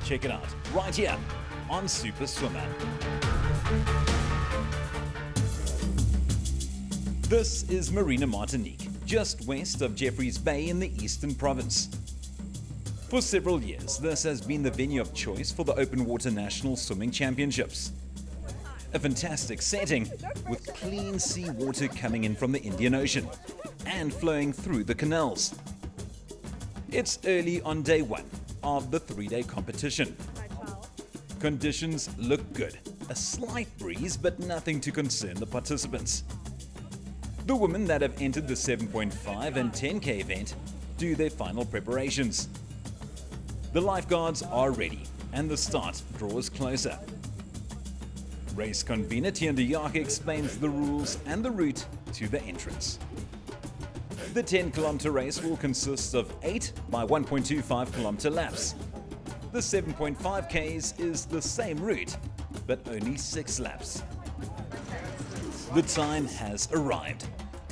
Check it out right here on Super Swimmer. This is Marina, Martinique, just west of Jeffreys Bay in the Eastern Province. For several years, this has been the venue of choice for the Openwater National Swimming Championships. A fantastic setting with clean sea water coming in from the Indian Ocean and flowing through the canals. It's early on day one of the 3-day competition. Conditions look good. A slight breeze, but nothing to concern the participants. The women that have entered the 7.5 and 10K event do their final preparations. The lifeguards are ready and the start draws closer. Race convener Tian de Jager explains the rules and the route to the entrance. The 10-kilometer race will consist of 8 by 1.25-kilometer laps. The 7.5Ks is the same route, but only 6 laps. The time has arrived.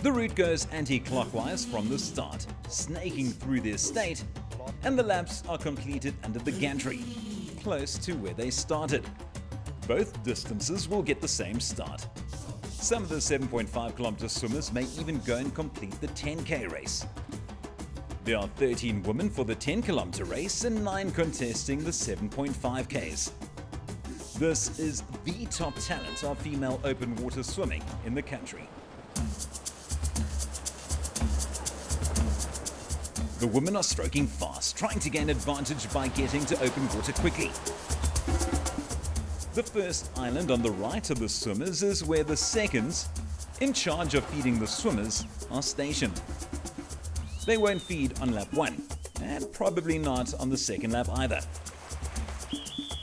The route goes anti-clockwise from the start, snaking through the estate, and the laps are completed under the gantry, close to where they started. Both distances will get the same start. Some of the 7.5-kilometer swimmers may even go and complete the 10K race. There are 13 women for the 10-kilometer race and 9 contesting the 7.5Ks. This is the top talent of female open water swimming in the country. The women are stroking fast, trying to gain advantage by getting to open water quickly. The first island on the right of the swimmers is where the seconds, in charge of feeding the swimmers, are stationed. They won't feed on lap 1, and probably not on the second lap either.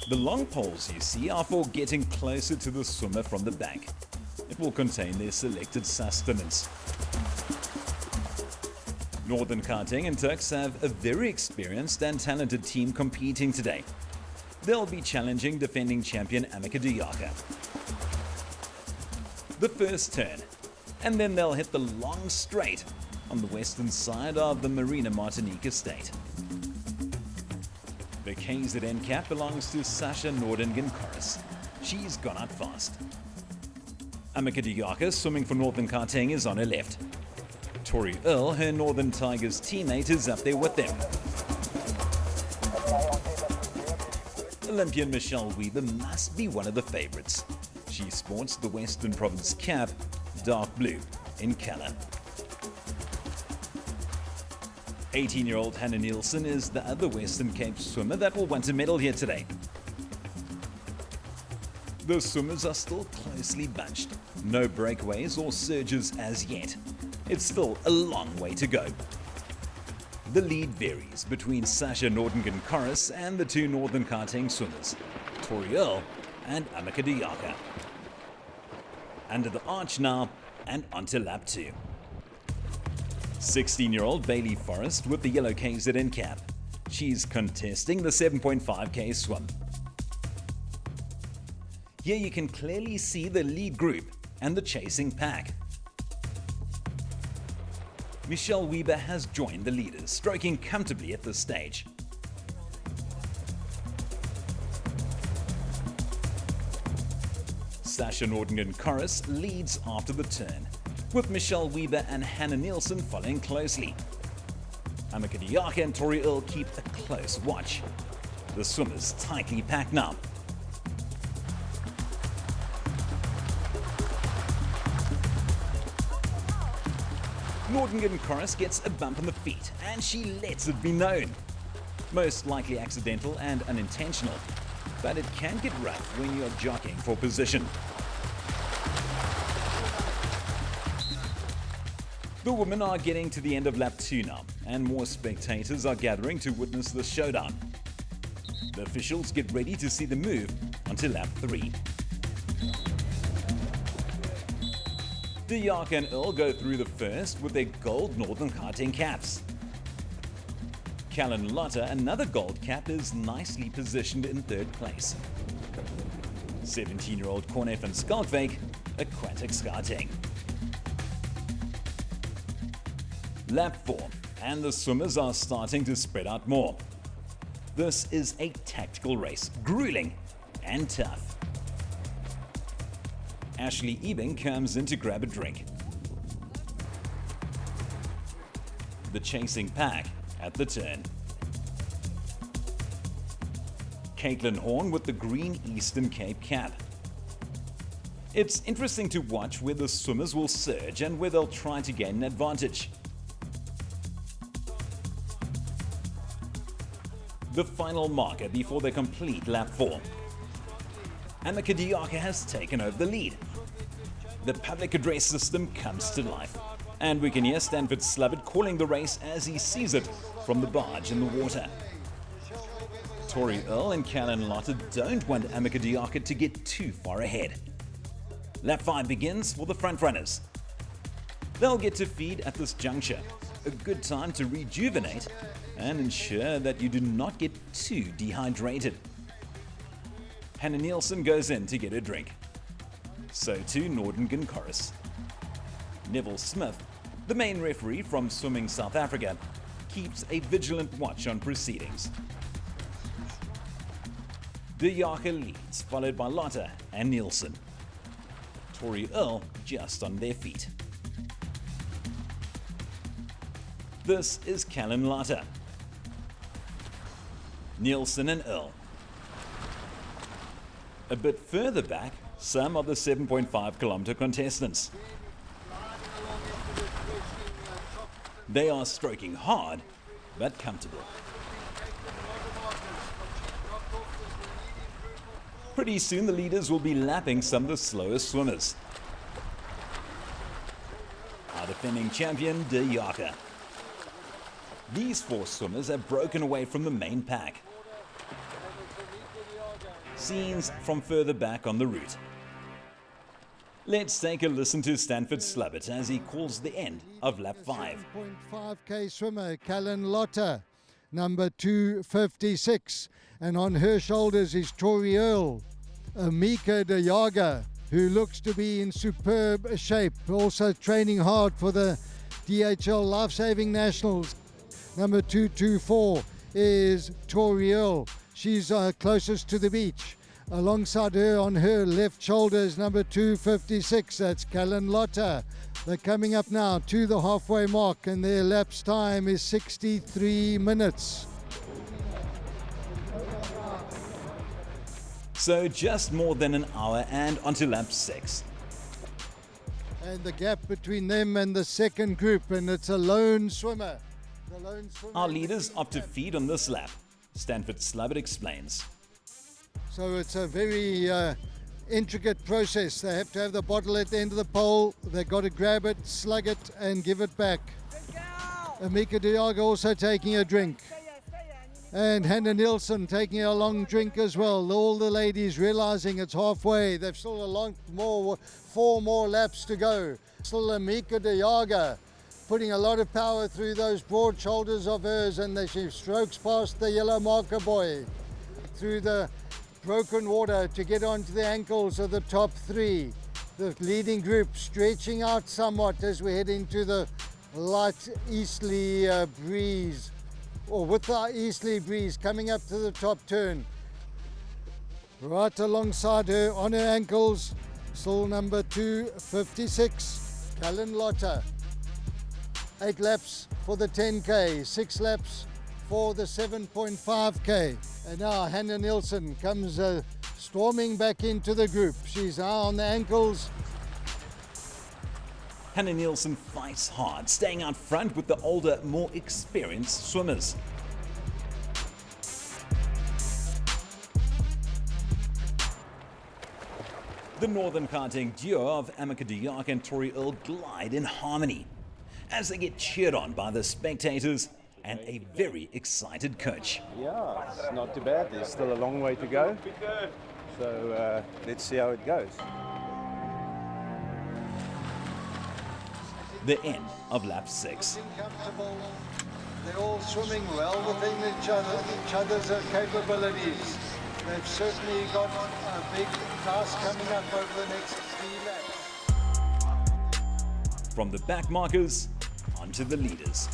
The long poles you see are for getting closer to the swimmer from the back. It will contain their selected sustenance. Northern Gauteng and Turks have a very experienced and talented team competing today. They'll be challenging defending champion Aquatics de Jager. The first turn, and then they'll hit the long straight on the western side of the Marina Martinique estate. The KZN cap belongs to Sasha Nordingen-Korres. She's gone out fast. Aquatics de Jager, swimming for Northern Gauteng, is on her left. Tori Earl, her Northern Tigers teammate, is up there with them. Olympian Michelle Weber must be one of the favorites. She sports the Western Province cap, dark blue, in color. 18-year-old Hannah Nielsen is the other Western Cape swimmer that will want a medal here today. The swimmers are still closely bunched. No breakaways or surges as yet. It's still a long way to go. The lead varies between Sasha Nordingen-Korres and the 2 Northern Gauteng swimmers, Tori Earl and Aquatics de Jager. Under the arch now and onto lap 2. 16-year-old Bailey Forrest with the yellow KZN cap. She's contesting the 7.5K swim. Here you can clearly see the lead group and the chasing pack. Michelle Weber has joined the leaders, stroking comfortably at this stage. Sasha Nordingen-Korres leads after the turn, with Michelle Weber and Hannah Nielsen following closely. Aquatics de Jager and Tori Earl keep a close watch. The swimmers tightly packed now. Nordingen-Korres gets a bump on the feet, and she lets it be known. Most likely accidental and unintentional, but it can get rough when you're jockeying for position. The women are getting to the end of lap 2 now, and more spectators are gathering to witness the showdown. The officials get ready to see the move onto lap 3. De Jager and Earl go through the first with their gold Northern Gauteng caps. Callan Lotta, another gold cap, is nicely positioned in 3rd place. 17-year-old Corne van Skalkwyk, Aquatics Gauteng. Lap 4, and the swimmers are starting to spread out more. This is a tactical race, grueling and tough. Ashley Ebing comes in to grab a drink. The chasing pack at the turn. Caitlin Horn with the green Eastern Cape cap. It's interesting to watch where the swimmers will surge and where they'll try to gain an advantage. The final marker before the complete lap 4. Amika Diaka has taken over the lead. The public address system comes to life, and we can hear Stanford Slubbert calling the race as he sees it from the barge in the water. Tori Earl and Callan Lotte don't want Amika Diaka to get too far ahead. Lap 5 begins for the frontrunners. They'll get to feed at this juncture, a good time to rejuvenate and ensure that you do not get too dehydrated. Hannah Nielsen goes in to get a drink. So too Norden Gunkoris. Neville Smith, the main referee from Swimming South Africa, keeps a vigilant watch on proceedings. Diaka leads, followed by Lotte and Nielsen. Tori Earl just on their feet. This is Callan Lotte. Nielsen and Earl. A bit further back, some of the 7.5 kilometer contestants. They are stroking hard, but comfortable. Pretty soon the leaders will be lapping some of the slowest swimmers. Our defending champion, Diaka. These 4 swimmers have broken away from the main pack. Scenes from further back on the route. Let's take a listen to Stanford Slubbert as he calls the end of lap 5. 7.5k swimmer, Callan Lotte, number 256. And on her shoulders is Tori Earl. Amika Diaka, who looks to be in superb shape, also training hard for the DHL Life-Saving Nationals. Number 224 is Tori Earl. She's closest to the beach. Alongside her on her left shoulder is number 256, that's Callan Lotte. They're coming up now to the halfway mark and their lapse time is 63 minutes. So just more than an hour and onto lap 6. And the gap between them and the second group, and it's a lone swimmer. Our leaders opt to feed on this lap, Stanford Slubbert explains. So it's a very intricate process. They have to have the bottle at the end of the pole. They've got to grab it, slug it, and give it back. Amika Diaka also taking a drink. And Hannah Nielsen taking a long drink as well. All the ladies realizing it's halfway. They've still a long more, 4 more laps to go. Still Amika Diaka putting a lot of power through those broad shoulders of hers, and she strokes past the yellow marker boy through the broken water to get onto the ankles of the top 3. The leading group stretching out somewhat as we head into the light easterly breeze, or with the easterly breeze coming up to the top turn. Right alongside her on her ankles, still number 256, Callan Lotte. 8 laps for the 10k, 6 laps for the 7.5k. And now Hannah Nielsen comes storming back into the group. She's now on the ankles. Hannah Nielsen fights hard, staying out front with the older, more experienced swimmers. The northern karting duo of Amika Diaka and Tori Earl glide in harmony as they get cheered on by the spectators and a very excited coach. Yeah, it's not too bad. There's still a long way to go. So let's see how it goes. The end of lap 6. They're all swimming well within each other's capabilities. They've certainly got a big task coming up over the next 3 laps. From the back markers onto the leaders.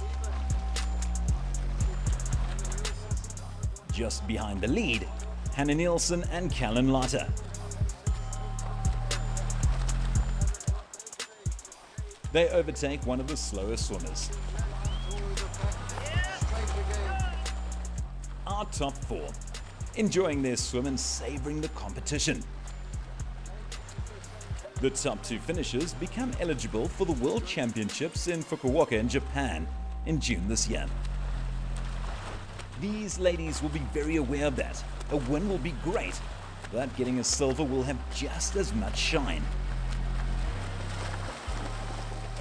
Just behind the lead, Hannah Nielsen and Callan Lotter. They overtake one of the slower swimmers. Our top four, enjoying their swim and savouring the competition. The top two finishers become eligible for the World Championships in Fukuoka in Japan in June this year. These ladies will be very aware of that. A win will be great, but getting a silver will have just as much shine.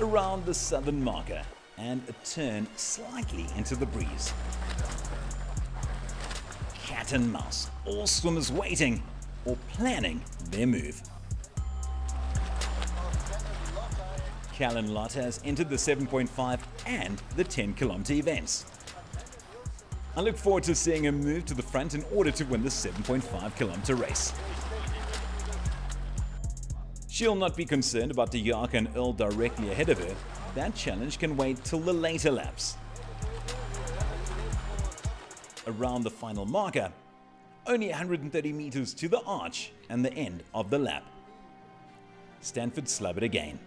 Around the southern marker and a turn slightly into the breeze. Cat and mouse, all swimmers waiting or planning their move. Callan Lotter has entered the 7.5 and the 10-kilometer events. I look forward to seeing her move to the front in order to win the 7.5-kilometer race. She'll not be concerned about De Jager and Earl directly ahead of her. That challenge can wait till the later laps. Around the final marker, only 130 meters to the arch and the end of the lap. Stanford slub it again.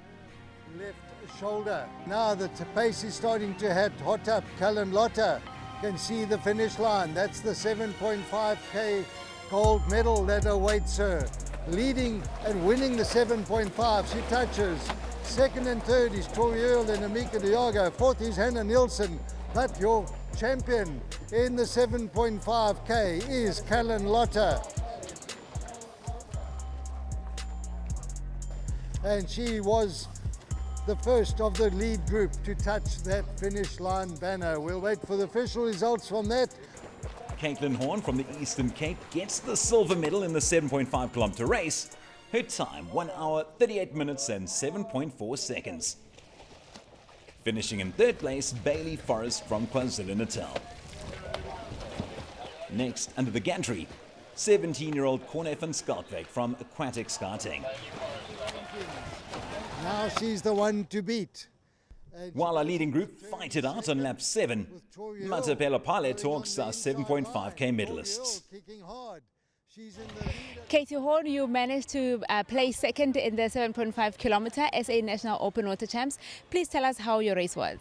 Left shoulder. Now the pace is starting to hot up. Callan Lotter can see the finish line. That's the 7.5k gold medal that awaits her. Leading and winning the 7.5, she touches. Second and third is Tori Earl and Amika De Jager. Fourth is Hannah Nielsen. But your champion in the 7.5k is Callan Lotter. And she was the first of the lead group to touch that finish line banner. We'll wait for the official results from that. Caitlin Horn from the Eastern Cape gets the silver medal in the 7.5 kilometer race. Her time, 1 hour, 38 minutes and 7.4 seconds. Finishing in third place, Bailey Forrest from KwaZulu-Natal. Next, under the gantry, 17-year-old Corne van Skalkwijk from Aquatics karting. Now she's the one to beat. While our leading group fight it out on lap 7, Matapela Pale talks our 7.5k medalists. Katie Horn, you managed to place second in the 7.5 kilometer SA National Open Water Champs. Please tell us how your race was.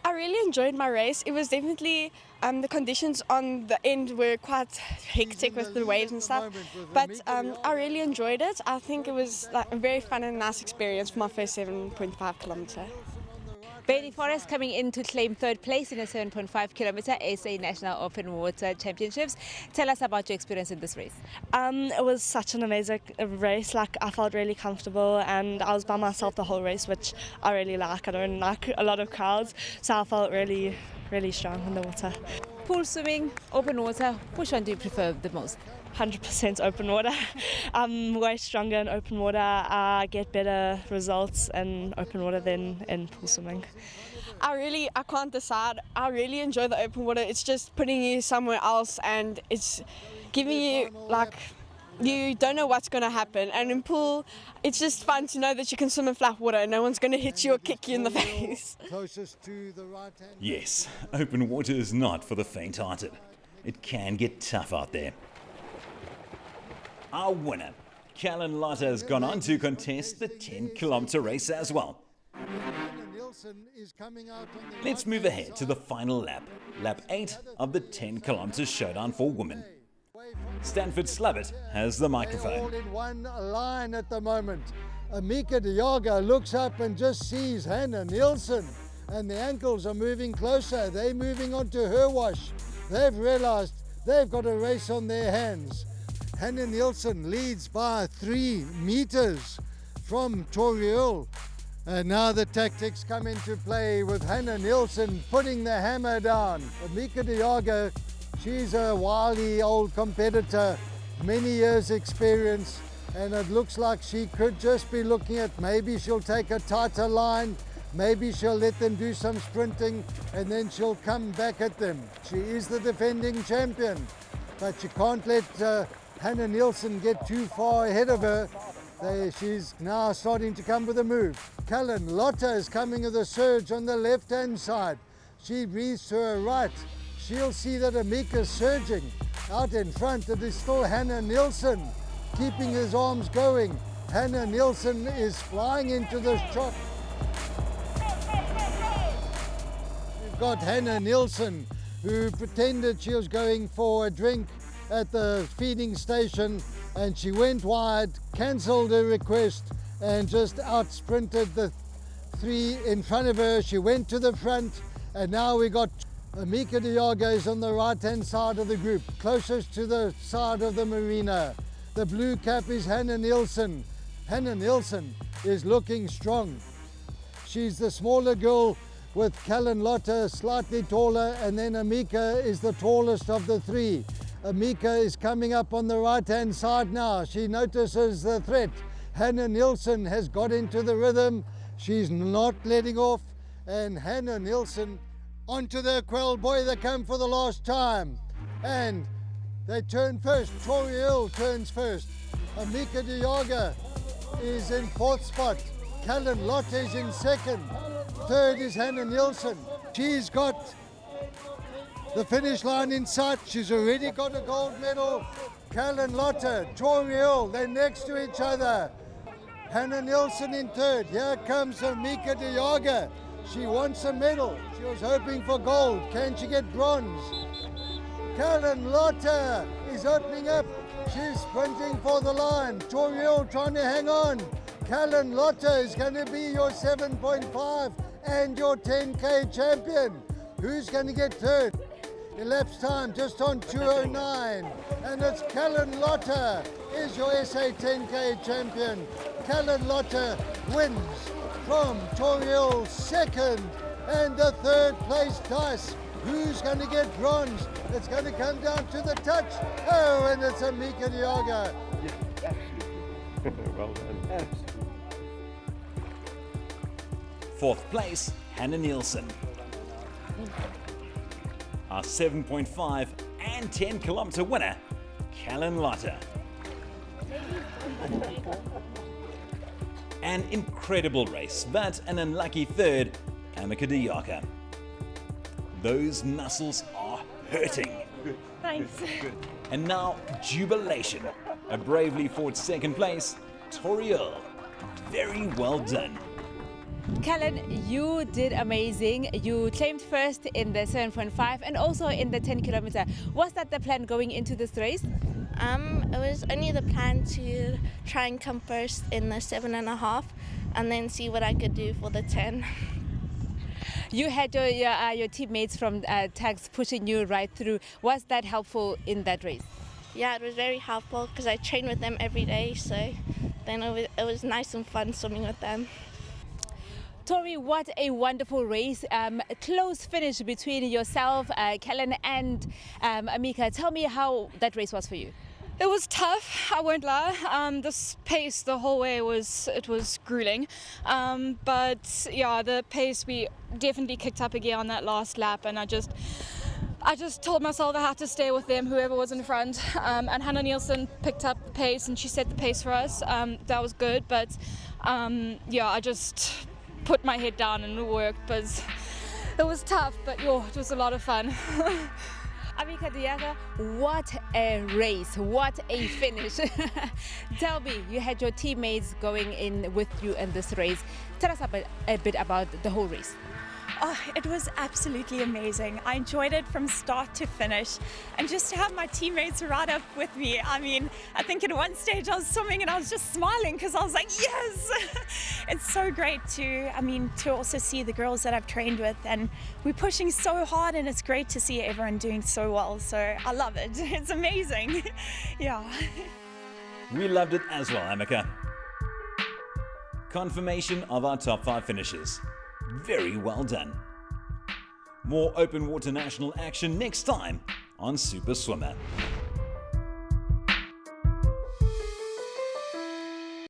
I really enjoyed my race. It was definitely, the conditions on the end were quite hectic with the waves and stuff, but I really enjoyed it. I think it was like a very fun and nice experience for my first 7.5 kilometer. Bailey Forrest coming in to claim third place in the 7.5 kilometer SA National Open Water Championships. Tell us about your experience in this race. It was such an amazing race. Like, I felt really comfortable and I was by myself the whole race, which I really like. I don't like a lot of crowds, so I felt really, really strong in the water. Pool swimming, open water, which one do you prefer the most? 100% open water. I'm way stronger in open water. I get better results in open water than in pool swimming. I can't decide. I really enjoy the open water. It's just putting you somewhere else and it's giving you, like, you don't know what's going to happen. And in pool, it's just fun to know that you can swim in flat water and no one's going to hit you or kick you in the face. Yes, open water is not for the faint-hearted. It can get tough out there. Our winner, Callan Lotter, has gone on to contest the 10-kilometer race as well. Let's move ahead to the final lap, lap 8 of the 10-kilometer showdown for women. Stanford Slubbert has the microphone. All in one line at the moment. Amika De Jager looks up and just sees Hannah Nielsen, and the ankles are moving closer. They're moving onto her wash. They've realized they've got a race on their hands. Hannah Nielsen leads by 3 meters from Tori Earl. And now the tactics come into play with Hannah Nielsen putting the hammer down. Amika De Jager, she's a wily old competitor, many years experience, and it looks like she could just be looking at maybe she'll take a tighter line, maybe she'll let them do some sprinting, and then she'll come back at them. She is the defending champion, but you can't let Hannah Nielsen get too far ahead of her. She's now starting to come with a move. Callan Lotter is coming with a surge on the left-hand side. She breathes to her right. She'll see that Amika's surging. Out in front, it is still Hannah Nielsen keeping his arms going. Hannah Nielsen is flying into the shot. We've got Hannah Nielsen, who pretended she was going for a drink at the feeding station, and she went wide, cancelled her request, and just out-sprinted the three in front of her. She went to the front, and now we got Amika Diago is on the right-hand side of the group, closest to the side of the Marina. The blue cap is Hannah Nielsen. Hannah Nielsen is looking strong. She's the smaller girl with Callan Lotte slightly taller, and then Amika is the tallest of the three. Amika is coming up on the right-hand side now. She notices the threat. Hannah Nielsen has got into the rhythm. She's not letting off, and Hannah Nielsen onto the Quell Boy. They come for the last time, and they turn first. Tori Hill turns first. Amika Diago is in fourth spot. Callan Lotte is in second. Third is Hannah Nielsen. She's got the finish line in sight. She's already got a gold medal. Callan Lotte, Tori Hill, they're next to each other. Hannah Nielsen in third. Here comes Amika Diago. She wants a medal. She was hoping for gold. Can she get bronze? Callan Lotte is opening up. She's sprinting for the line. Tori Hill trying to hang on. Callan Lotte is going to be your 7.5 and your 10K champion. Who's going to get third? Elapsed time just on 2:09, and it's Callan Lotte is your SA 10K champion. Callan Lotte wins from Tori Hill second, and the third place dice. Who's going to get bronze? It's going to come down to the touch. Oh, and it's Amika Diago. Yeah, absolutely. Well done. Absolutely. Fourth place, Hannah Nielsen. Our 7.5 and 10 kilometer winner, Callan Lotte. An incredible race, but an unlucky third, Amika Diago. Those muscles are hurting. Thanks. And now, jubilation. A bravely fought second place, Tori Hill. Very well done. Callan, you did amazing. You claimed first in the 7.5 and also in the 10 kilometer. Was that the plan going into this race? It was only the plan to try and come first in the 7.5 and then see what I could do for the 10. You had your teammates from tags pushing you right through. Was that helpful in that race? Yeah, it was very helpful because I train with them every day, so then it was nice and fun swimming with them. Tori, what a wonderful race. Close finish between yourself, Callan and Amika. Tell me how that race was for you. It was tough, I won't lie. This pace the whole way was grueling. But yeah, the pace, we definitely kicked up a gear on that last lap, and I just told myself I had to stay with them, whoever was in front. And Hannah Nielsen picked up the pace and she set the pace for us. That was good, but yeah, I just put my head down and it worked, but it was tough, but it was a lot of fun. Amika Diago, what a race, what a finish. Tell me, you had your teammates going in with you in this race. Tell us a bit about the whole race. Oh, it was absolutely amazing. I enjoyed it from start to finish, and just to have my teammates right up with me. I mean, I think at one stage I was swimming and I was just smiling because I was like, yes! It's so great to also see the girls that I've trained with, and we're pushing so hard, and it's great to see everyone doing so well. So I love it. It's amazing. Yeah. We loved it as well, Amika. Confirmation of our top 5 finishes. Very well done. More open water national action next time on Super Swimmer.